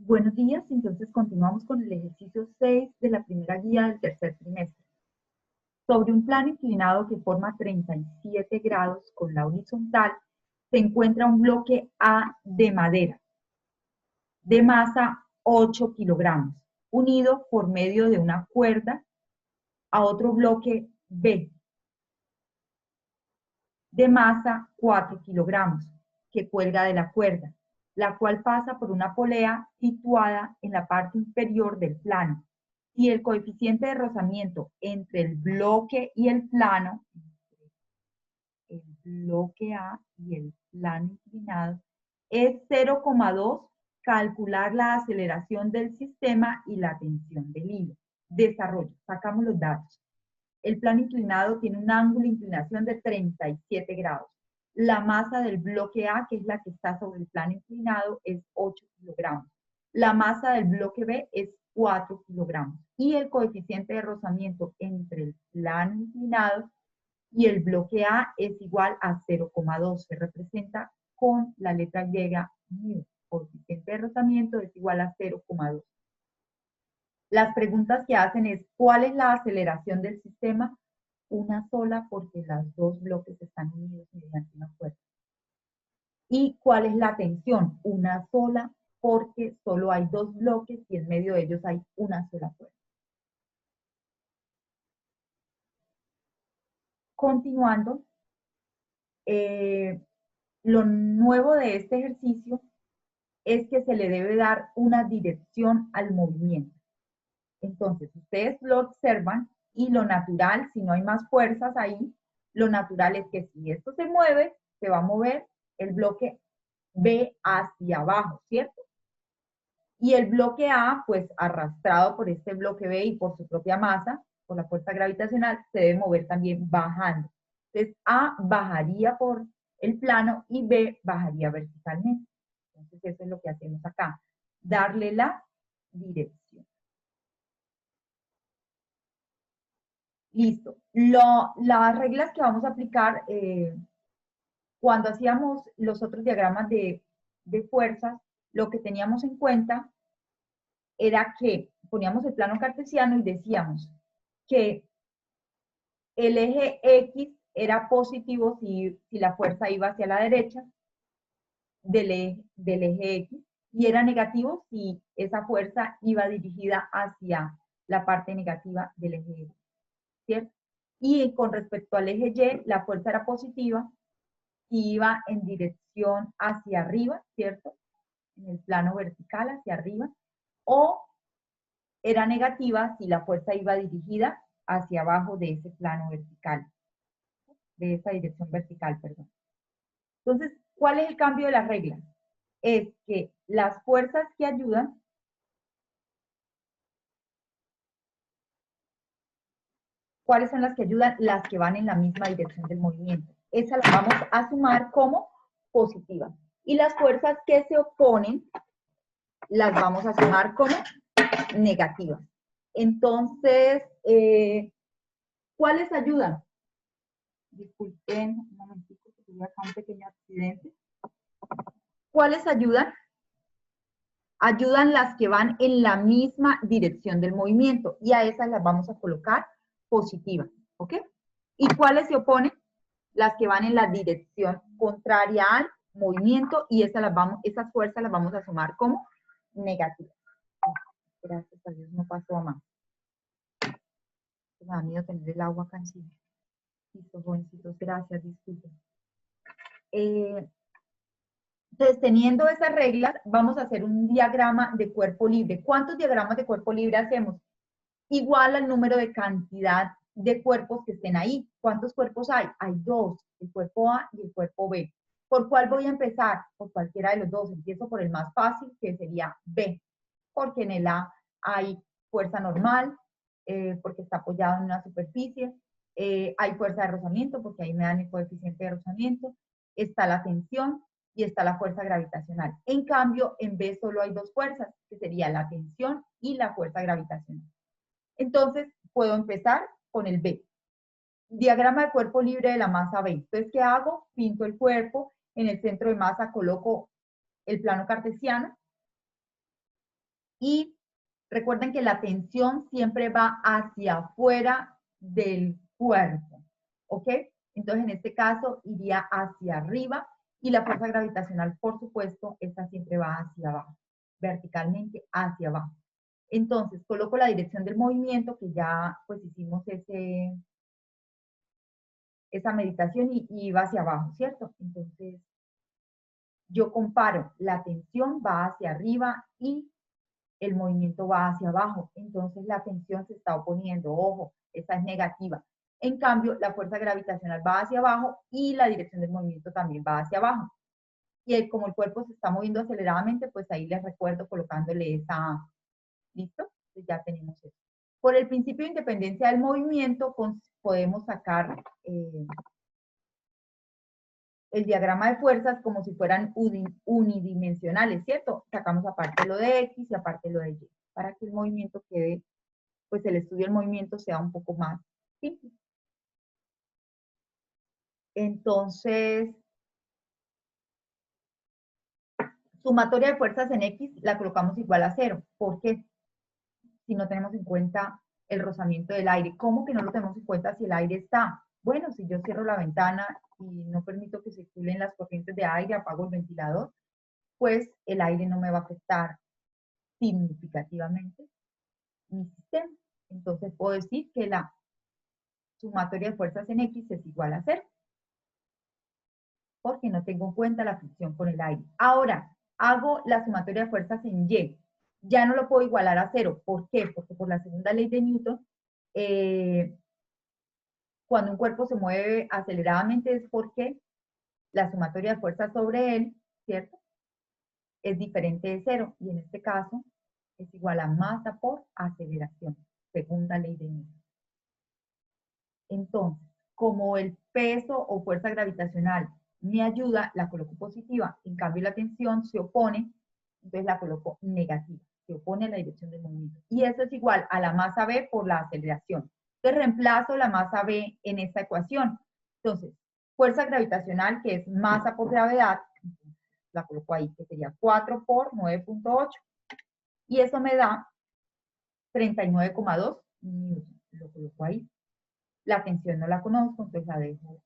Buenos días, entonces continuamos con el ejercicio 6 de la primera guía del tercer trimestre. Sobre un plano inclinado que forma 37 grados con la horizontal, se encuentra un bloque A de madera, de masa 8 kilogramos, unido por medio de una cuerda a otro bloque B, de masa 4 kilogramos, que cuelga de la cuerda, la cual pasa por una polea situada en la parte inferior del plano. Si el coeficiente de rozamiento entre el bloque y el plano, el bloque A y el plano inclinado, es 0,2, calcular la aceleración del sistema y la tensión del hilo. Desarrollo, sacamos los datos. El plano inclinado tiene un ángulo de inclinación de 37 grados. La masa del bloque A, que es la que está sobre el plano inclinado, es 8 kilogramos. La masa del bloque B es 4 kilogramos. Y el coeficiente de rozamiento entre el plano inclinado y el bloque A es igual a 0,2. Se representa con la letra griega mu. Coeficiente de rozamiento es igual a 0,2. Las preguntas que hacen es, ¿cuál es la aceleración del sistema? Una sola, porque los dos bloques están unidos mediante una fuerza. ¿Y cuál es la tensión? Una sola, porque solo hay dos bloques y en medio de ellos hay una sola fuerza. Continuando, lo nuevo de este ejercicio es que se le debe dar una dirección al movimiento. Entonces, ustedes lo observan y lo natural, si no hay más fuerzas ahí, lo natural es que si esto se mueve, se va a mover el bloque B hacia abajo, ¿cierto? Y el bloque A, pues arrastrado por este bloque B y por su propia masa, por la fuerza gravitacional, se debe mover también bajando. Entonces, A bajaría por el plano y B bajaría verticalmente. Entonces, eso es lo que hacemos acá, darle la dirección. Listo. Las reglas que vamos a aplicar cuando hacíamos los otros diagramas de fuerzas, lo que teníamos en cuenta era que poníamos el plano cartesiano y decíamos que el eje X era positivo si la fuerza iba hacia la derecha del eje X y era negativo si esa fuerza iba dirigida hacia la parte negativa del eje X, ¿cierto? Y con respecto al eje Y, la fuerza era positiva si iba en dirección hacia arriba, ¿cierto? En el plano vertical hacia arriba, o era negativa si la fuerza iba dirigida hacia abajo de ese plano vertical, de esa dirección vertical, perdón. Entonces, ¿cuál es el cambio de las reglas? Es que las fuerzas que ayudan, ¿cuáles son las que ayudan? Las que van en la misma dirección del movimiento. Esa la vamos a sumar como positiva. Y las fuerzas que se oponen, las vamos a sumar como negativas. Entonces, ¿cuáles ayudan? Disculpen un momentito, que tuve acá un pequeño accidente. ¿Cuáles ayudan? Ayudan las que van en la misma dirección del movimiento y a esas las vamos a colocar positivas, ¿ok? ¿Y cuáles se oponen? Las que van en la dirección contraria al movimiento y esas fuerzas las vamos a sumar como negativas. Gracias a Dios no pasó a más. Me da miedo tener el agua acá encima. Listo, jovencitos, gracias, disculpen. Entonces, teniendo esas reglas, vamos a hacer un diagrama de cuerpo libre. ¿Cuántos diagramas de cuerpo libre hacemos? Igual al número de cantidad de cuerpos que estén ahí. ¿Cuántos cuerpos hay? Hay dos, el cuerpo A y el cuerpo B. ¿Por cuál voy a empezar? Por cualquiera de los dos. Empiezo por el más fácil, que sería B, porque en el A hay fuerza normal, porque está apoyado en una superficie, hay fuerza de rozamiento, porque ahí me dan el coeficiente de rozamiento, está la tensión y está la fuerza gravitacional. En cambio, en B solo hay dos fuerzas, que sería la tensión y la fuerza gravitacional. Entonces, puedo empezar con el B. Diagrama de cuerpo libre de la masa B. Entonces, ¿qué hago? Pinto el cuerpo, en el centro de masa coloco el plano cartesiano, Y recuerden que la tensión siempre va hacia afuera del cuerpo, ¿ok? Entonces, en este caso, iría hacia arriba y la fuerza gravitacional, por supuesto, esta siempre va hacia abajo, verticalmente hacia abajo. Entonces, coloco la dirección del movimiento, que ya pues hicimos esa meditación y va hacia abajo, ¿cierto? Entonces, yo comparo, la tensión va hacia arriba y el movimiento va hacia abajo. Entonces, la tensión se está oponiendo, ojo, esa es negativa. En cambio, la fuerza gravitacional va hacia abajo y la dirección del movimiento también va hacia abajo. Y como el cuerpo se está moviendo aceleradamente, pues ahí les recuerdo colocándole esa, ¿listo? Entonces ya tenemos eso. Por el principio de independencia del movimiento, podemos sacar el diagrama de fuerzas como si fueran unidimensionales, ¿cierto? Sacamos aparte lo de X y aparte lo de Y, para que el movimiento quede, pues el estudio del movimiento sea un poco más simple. Entonces, sumatoria de fuerzas en X la colocamos igual a 0. ¿Por qué? Si no tenemos en cuenta el rozamiento del aire. ¿Cómo que no lo tenemos en cuenta si el aire está? Bueno, si yo cierro la ventana y no permito que circulen las corrientes de aire, apago el ventilador, pues el aire no me va a afectar significativamente mi sistema. Entonces puedo decir que la sumatoria de fuerzas en X es igual a 0, porque no tengo en cuenta la fricción con el aire. Ahora, hago la sumatoria de fuerzas en Y. Ya no lo puedo igualar a 0. ¿Por qué? Porque por la segunda ley de Newton, cuando un cuerpo se mueve aceleradamente es porque la sumatoria de fuerzas sobre él, ¿cierto?, es diferente de 0. Y en este caso es igual a masa por aceleración. Segunda ley de Newton. Entonces, como el peso o fuerza gravitacional me ayuda, la coloco positiva. En cambio, la tensión se opone, entonces la coloco negativa. Se opone a la dirección del movimiento. Y eso es igual a la masa B por la aceleración. Entonces, reemplazo la masa B en esta ecuación. Entonces, fuerza gravitacional, que es masa por gravedad, la coloco ahí, que sería 4 por 9.8. Y eso me da 39,2 newton. Lo coloco ahí. La tensión no la conozco, entonces la dejo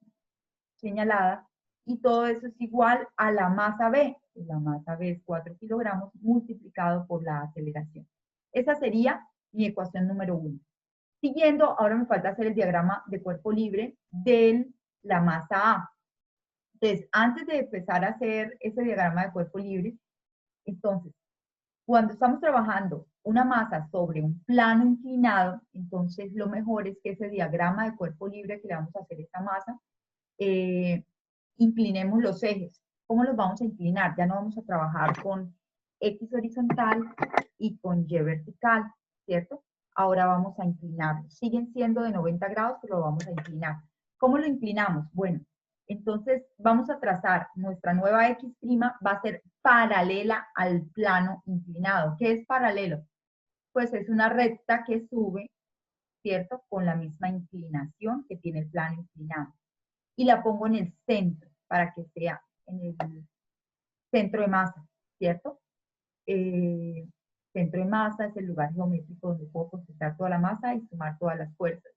señalada. Y todo eso es igual a la masa B. La masa B es 4 kilogramos multiplicado por la aceleración. Esa sería mi ecuación número 1. Siguiendo, ahora me falta hacer el diagrama de cuerpo libre de la masa A. Entonces, antes de empezar a hacer ese diagrama de cuerpo libre, entonces, cuando estamos trabajando una masa sobre un plano inclinado, entonces lo mejor es que ese diagrama de cuerpo libre que le vamos a hacer a esta masa, inclinemos los ejes. ¿Cómo los vamos a inclinar? Ya no vamos a trabajar con X horizontal y con Y vertical, ¿cierto? Ahora vamos a inclinarlos. Siguen siendo de 90 grados, pero lo vamos a inclinar. ¿Cómo lo inclinamos? Bueno, entonces vamos a trazar nuestra nueva X', va a ser paralela al plano inclinado. ¿Qué es paralelo? Pues es una recta que sube, ¿cierto?, con la misma inclinación que tiene el plano inclinado. Y la pongo en el centro, para que sea en el centro de masa, ¿cierto? Centro de masa es el lugar geométrico donde puedo concentrar toda la masa y sumar todas las fuerzas.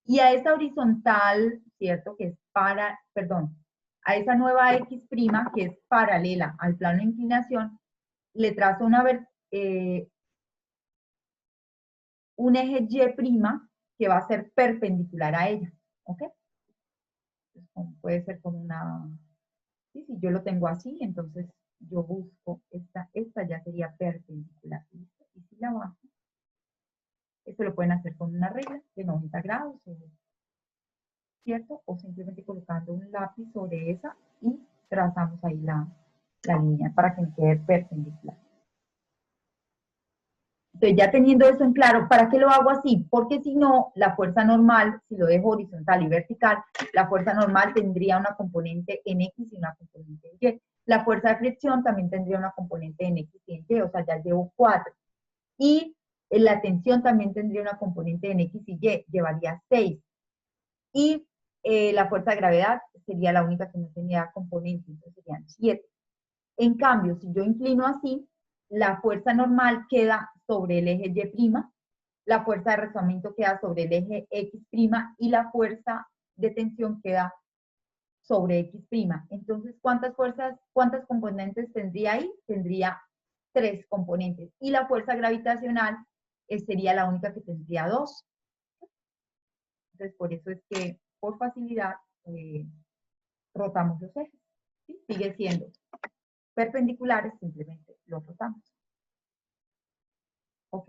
Y a esa horizontal, ¿cierto?, que es a esa nueva X', que es paralela al plano de inclinación, le trazo un eje Y' que va a ser perpendicular a ella, ¿ok? Entonces, puede ser como una... Sí, si yo lo tengo así, entonces yo busco esta ya sería perpendicular. ¿Listo? Y si la bajo, esto lo pueden hacer con una regla de 90 grados, ¿cierto? O simplemente colocando un lápiz sobre esa y trazamos ahí la línea para que me quede perpendicular. Entonces, ya teniendo eso en claro, ¿para qué lo hago así? Porque si no, la fuerza normal, si lo dejo horizontal y vertical, la fuerza normal tendría una componente en X y una componente en Y. La fuerza de fricción también tendría una componente en X y en Y, o sea, ya llevo 4. Y la tensión también tendría una componente en X y Y, llevaría 6. Y la fuerza de gravedad sería la única que no tenía componente, entonces serían 7. En cambio, si yo inclino así, la fuerza normal queda sobre el eje Y', la fuerza de rozamiento queda sobre el eje X' y la fuerza de tensión queda sobre X'. Entonces, cuántas componentes tendría ahí? Tendría 3 componentes. Y la fuerza gravitacional sería la única que tendría 2. Entonces, por eso es que, por facilidad, rotamos los ejes. ¿Sí? Sigue siendo perpendiculares, simplemente los rotamos. Ok.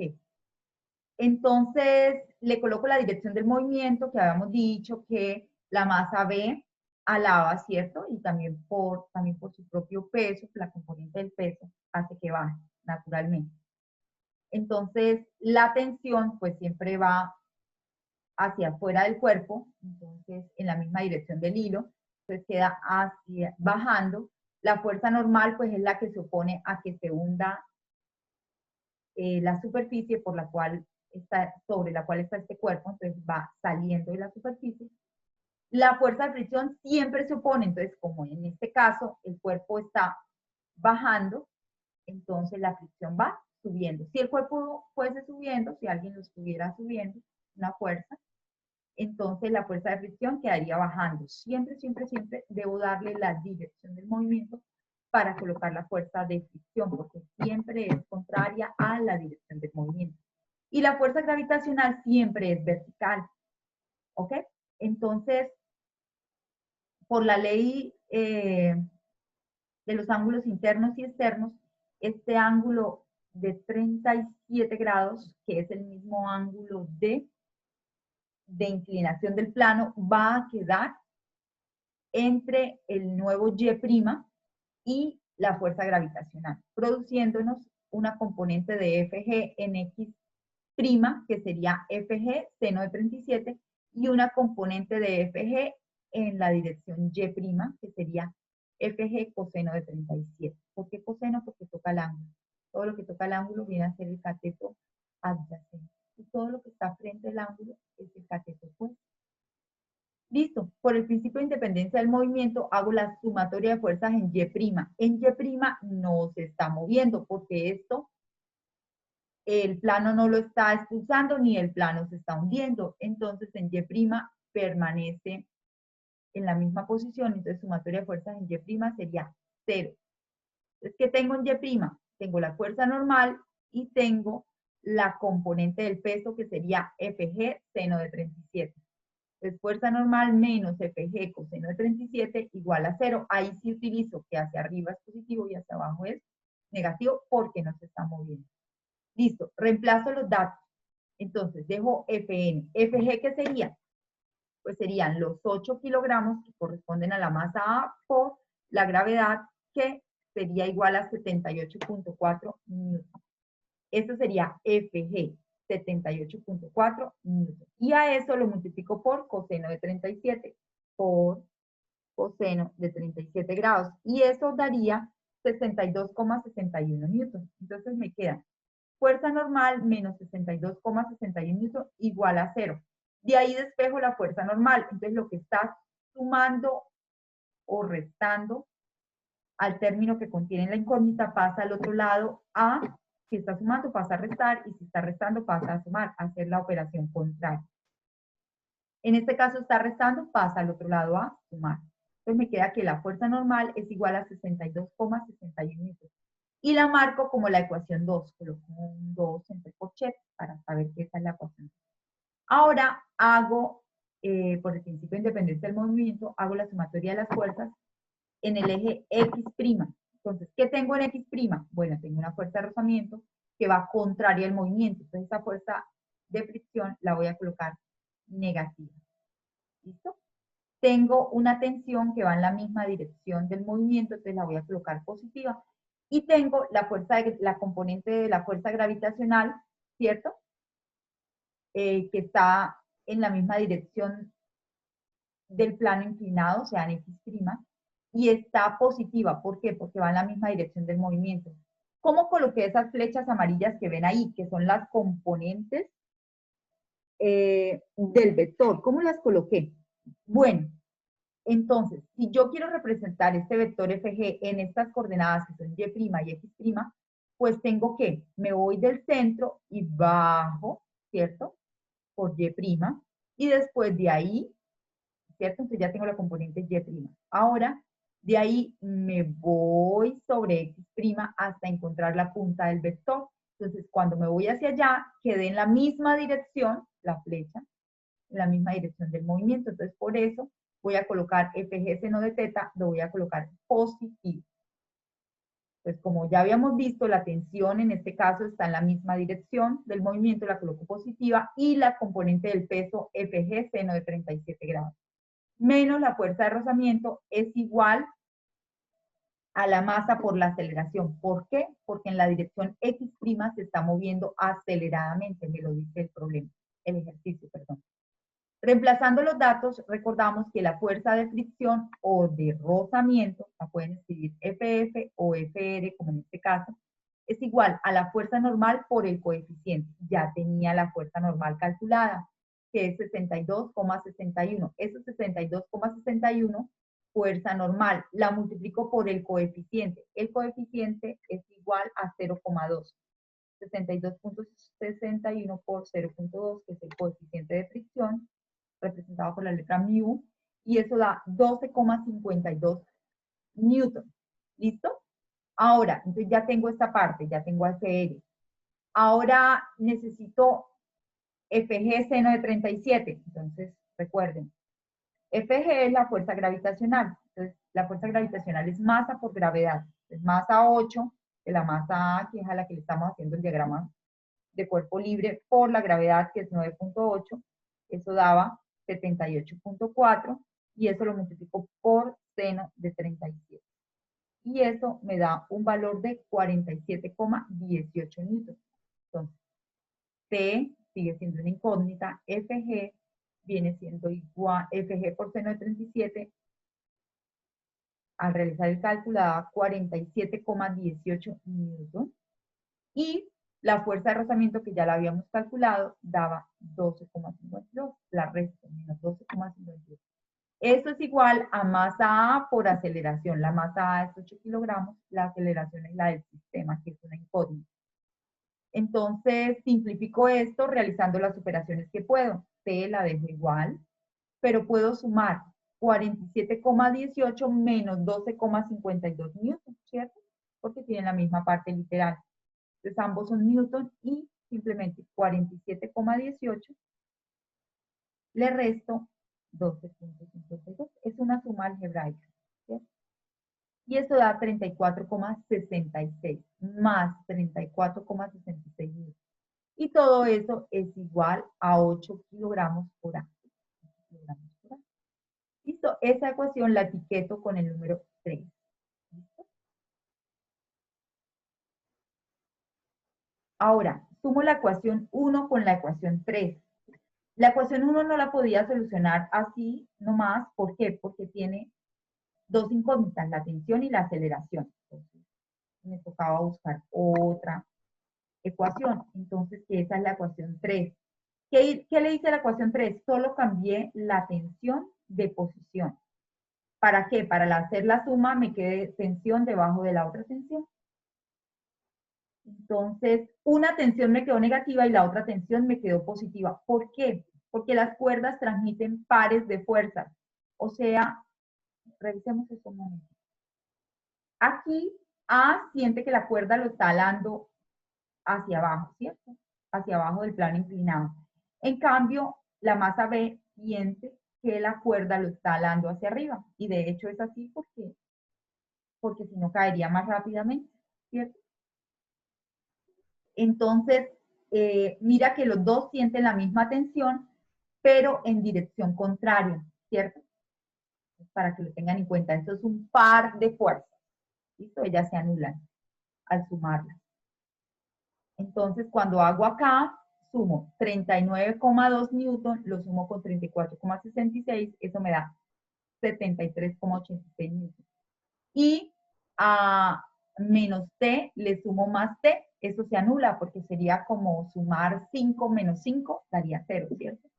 Entonces, le coloco la dirección del movimiento, que habíamos dicho que la masa B alaba, ¿cierto? Y también por su propio peso, la componente del peso hace que baje naturalmente. Entonces, la tensión pues siempre va hacia afuera del cuerpo, entonces en la misma dirección del hilo, entonces queda bajando. La fuerza normal pues es la que se opone a que se hunda la superficie por la cual sobre la cual está este cuerpo, entonces va saliendo de la superficie. La fuerza de fricción siempre se opone, entonces como en este caso el cuerpo está bajando, entonces la fricción va subiendo. Si el cuerpo fuese subiendo, si alguien lo estuviera subiendo, una fuerza, entonces la fuerza de fricción quedaría bajando. Siempre, siempre, siempre debo darle la dirección del movimiento para colocar la fuerza de fricción, porque siempre es contraria a la dirección del movimiento. Y la fuerza gravitacional siempre es vertical. ¿Ok? Entonces, por la ley de los ángulos internos y externos, este ángulo de 37 grados, que es el mismo ángulo de inclinación del plano, va a quedar entre el nuevo Y' y la fuerza gravitacional, produciéndonos una componente de FG en X', que sería FG seno de 37, y una componente de FG en la dirección Y', que sería FG coseno de 37. ¿Por qué coseno? Porque toca el ángulo. Todo lo que toca el ángulo viene a ser el cateto adyacente. Y todo lo que está frente al ángulo es el cateto opuesto. Listo, por el principio de independencia del movimiento hago la sumatoria de fuerzas en Y'. En Y' no se está moviendo porque esto, el plano no lo está expulsando ni el plano se está hundiendo. Entonces en Y' permanece en la misma posición, entonces sumatoria de fuerzas en Y' sería 0. Entonces, ¿qué tengo en Y'? Tengo la fuerza normal y tengo la componente del peso que sería FG seno de 37. Entonces, fuerza normal menos FG coseno de 37 igual a 0. Ahí sí utilizo que hacia arriba es positivo y hacia abajo es negativo porque no se está moviendo. Listo, reemplazo los datos. Entonces, dejo Fn. ¿FG qué sería? Pues serían los 8 kilogramos que corresponden a la masa A por la gravedad, que sería igual a 78.4 newton. Eso sería FG, 78.4 newton. Y a eso lo multiplico por coseno de 37, por coseno de 37 grados. Y eso daría 62,61 newton. Entonces me queda fuerza normal menos 62,61 newton igual a 0. De ahí despejo la fuerza normal. Entonces lo que está sumando o restando al término que contiene la incógnita pasa al otro lado a, si está sumando pasa a restar, y si está restando pasa a sumar, a hacer la operación contraria. En este caso está restando, pasa al otro lado a sumar. Entonces me queda que la fuerza normal es igual a 62,61 newton. Y la marco como la ecuación 2, coloco un 2 entre corchetes para saber que esa es la ecuación. Ahora hago, por el principio de independencia del movimiento, hago la sumatoria de las fuerzas en el eje X'. Entonces, ¿qué tengo en X'? Bueno, tengo una fuerza de rozamiento que va contraria al movimiento. Entonces, esa fuerza de fricción la voy a colocar negativa. ¿Listo? Tengo una tensión que va en la misma dirección del movimiento, entonces la voy a colocar positiva. Y tengo la componente de la fuerza gravitacional, ¿cierto? Que está en la misma dirección del plano inclinado, o sea, en X', y está positiva. ¿Por qué? Porque va en la misma dirección del movimiento. ¿Cómo coloqué esas flechas amarillas que ven ahí, que son las componentes del vector? ¿Cómo las coloqué? Bueno, entonces, si yo quiero representar este vector FG en estas coordenadas que son Y' y X', pues tengo que, me voy del centro y bajo, ¿cierto? Por Y', y después de ahí, ¿cierto? Entonces ya tengo la componente Y'. Ahora, de ahí me voy sobre X' hasta encontrar la punta del vector. Entonces, cuando me voy hacia allá, quedé en la misma dirección, la flecha, en la misma dirección del movimiento. Entonces, por eso voy a colocar FG seno de teta, lo voy a colocar positivo. Pues como ya habíamos visto, la tensión en este caso está en la misma dirección del movimiento, la coloco positiva, y la componente del peso FG seno de 37 grados, menos la fuerza de rozamiento, es igual a la masa por la aceleración. ¿Por qué? Porque en la dirección X' se está moviendo aceleradamente, me lo dice el problema, el ejercicio, perdón. Reemplazando los datos, recordamos que la fuerza de fricción o de rozamiento, la pueden escribir FF o FR, como en este caso, es igual a la fuerza normal por el coeficiente. Ya tenía la fuerza normal calculada, que es 62,61. Eso 62,61, fuerza normal, la multiplico por el coeficiente. El coeficiente es igual a 0,2. 62,61 por 0,2, que es el coeficiente de fricción, representado por la letra mu, y eso da 12,52 newton. ¿Listo? Ahora, entonces ya tengo esta parte, ya tengo FR. Ahora necesito FG seno de 37. Entonces, recuerden, FG es la fuerza gravitacional. Entonces, la fuerza gravitacional es masa por gravedad. Es masa 8 de la masa A, que es a la que le estamos haciendo el diagrama de cuerpo libre, por la gravedad, que es 9,8. Eso daba 78,4, y eso lo multiplico por seno de 37. Y eso me da un valor de 47,18 newton. Entonces, T sigue siendo una incógnita, FG viene siendo igual, FG por seno de 37, al realizar el cálculo da 47,18 newton, y la fuerza de rozamiento, que ya la habíamos calculado, daba 12,52, la resto, menos 12,52. Esto es igual a masa A por aceleración. La masa A es 8 kilogramos, la aceleración es la del sistema, que es una incógnita. Entonces, simplifico esto realizando las operaciones que puedo. T la dejo igual, pero puedo sumar 47,18 menos 12,52 newton, ¿cierto? Porque tienen la misma parte literal. Entonces, ambos son newton, y simplemente 47,18 le resto 12,52. Es una suma algebraica, ¿cierto? Y eso da 34,66 más 34,66 newton. Y todo eso es igual a 8 kilogramos por A. Listo, esa ecuación la etiqueto con el número 3. ¿Listo? Ahora, sumo la ecuación 1 con la ecuación 3. La ecuación 1 no la podía solucionar así nomás. ¿Por qué? Porque tiene dos incógnitas, la tensión y la aceleración. Entonces, me tocaba buscar otra ecuación. Entonces, que esa es la ecuación 3. ¿Qué le hice a la ecuación 3? Solo cambié la tensión de posición. ¿Para qué? Para hacer la suma me quede tensión debajo de la otra tensión. Entonces, una tensión me quedó negativa y la otra tensión me quedó positiva. ¿Por qué? Porque las cuerdas transmiten pares de fuerzas. O sea, revisemos esto un momento. Aquí A siente que la cuerda lo está alando hacia abajo, ¿cierto? Hacia abajo del plano inclinado. En cambio, la masa B siente que la cuerda lo está alando hacia arriba. Y de hecho es así porque si no caería más rápidamente, ¿cierto? Entonces, mira que los dos sienten la misma tensión, pero en dirección contraria, ¿cierto? Para que lo tengan en cuenta. Eso es un par de fuerzas. ¿Listo? Ellas se anulan al sumarlas. Entonces, cuando hago acá, sumo 39,2 newton, lo sumo con 34,66, eso me da 73,86 newton. Y a menos T le sumo más T, eso se anula porque sería como sumar 5 menos 5, daría 0, ¿cierto?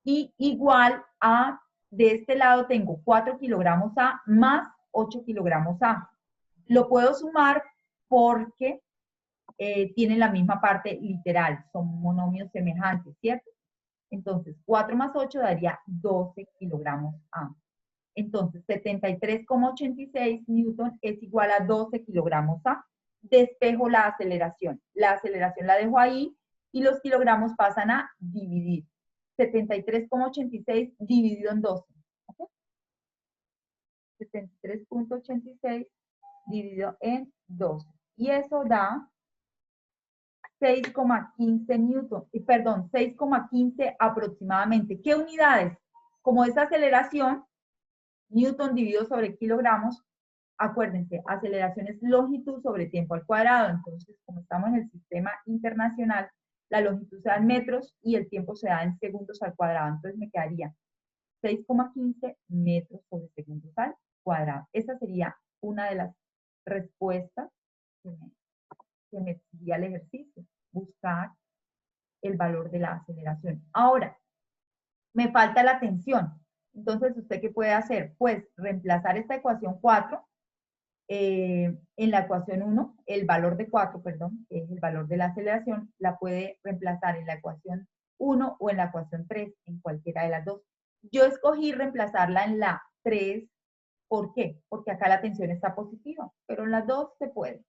Y igual a, de este lado tengo 4 kilogramos A más 8 kilogramos A. Lo puedo sumar porque tienen la misma parte literal, son monomios semejantes, ¿cierto? Entonces, 4 más 8 daría 12 kilogramos A. Entonces, 73,86 newton es igual a 12 kilogramos A. Despejo la aceleración. La aceleración la dejo ahí y los kilogramos pasan a dividir. 73,86 dividido en 12. ¿Okay? 73,86 dividido en 12. Y eso da 6,15 newton, perdón, 6,15 aproximadamente. ¿Qué unidades? Como es aceleración, newton dividido sobre kilogramos, acuérdense, aceleración es longitud sobre tiempo al cuadrado. Entonces, como estamos en el sistema internacional, la longitud se da en metros y el tiempo se da en segundos al cuadrado. Entonces me quedaría 6,15 metros sobre segundos al cuadrado. Esa sería una de las respuestas que me exigía el ejercicio, buscar el valor de la aceleración. Ahora, me falta la tensión. Entonces, ¿usted qué puede hacer? Pues reemplazar esta ecuación 4 en la ecuación 1, el valor de 4, perdón, que es el valor de la aceleración, la puede reemplazar en la ecuación 1 o en la ecuación 3, en cualquiera de las dos. Yo escogí reemplazarla en la 3, ¿por qué? Porque acá la tensión está positiva, pero en las dos se puede.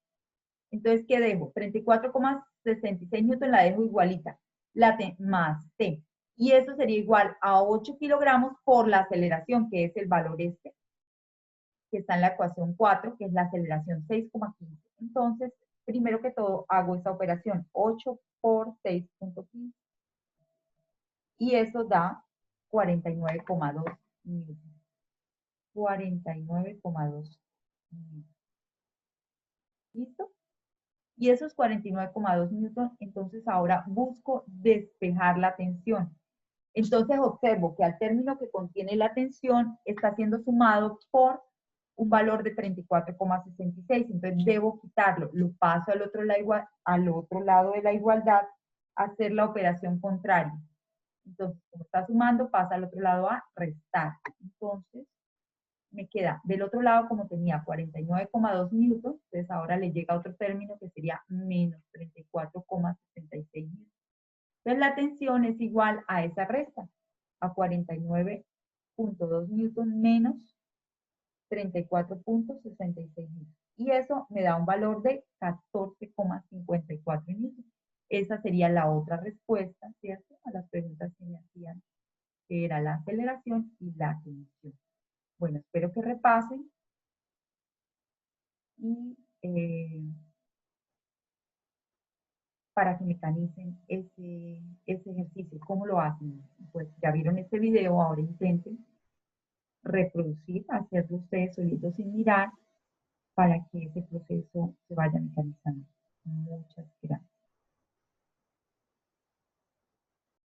Entonces, ¿qué dejo? 34,66 newton la dejo igualita, la T más T. Y eso sería igual a 8 kilogramos por la aceleración, que es el valor este, que está en la ecuación 4, que es la aceleración 6,15. Entonces, primero que todo, hago esta operación, 8 por 6,15. Y eso da 49,2 newton. 49,2 newton. ¿Listo? Y esos 49,2 newton, entonces ahora busco despejar la tensión. Entonces observo que al término que contiene la tensión está siendo sumado por un valor de 34,66. Entonces debo quitarlo. Lo paso al otro lado de la igualdad a hacer la operación contraria. Entonces, como está sumando, pasa al otro lado a restar. Entonces, me queda del otro lado, como tenía 49,2 newtons, entonces ahora le llega otro término que sería menos 34,66 newtons. Entonces la tensión es igual a esa resta, a 49,2 newtons menos 34,66 newtons. Y eso me da un valor de 14,54 newtons. Esa sería la otra respuesta, ¿cierto? A las preguntas que me hacían, que era la aceleración y la tensión. Bueno, espero que repasen y para que mecanicen ese ejercicio. ¿Cómo lo hacen? Pues ya vieron este video, ahora intenten reproducir, hacerlo ustedes solitos sin mirar para que ese proceso se vaya mecanizando. Muchas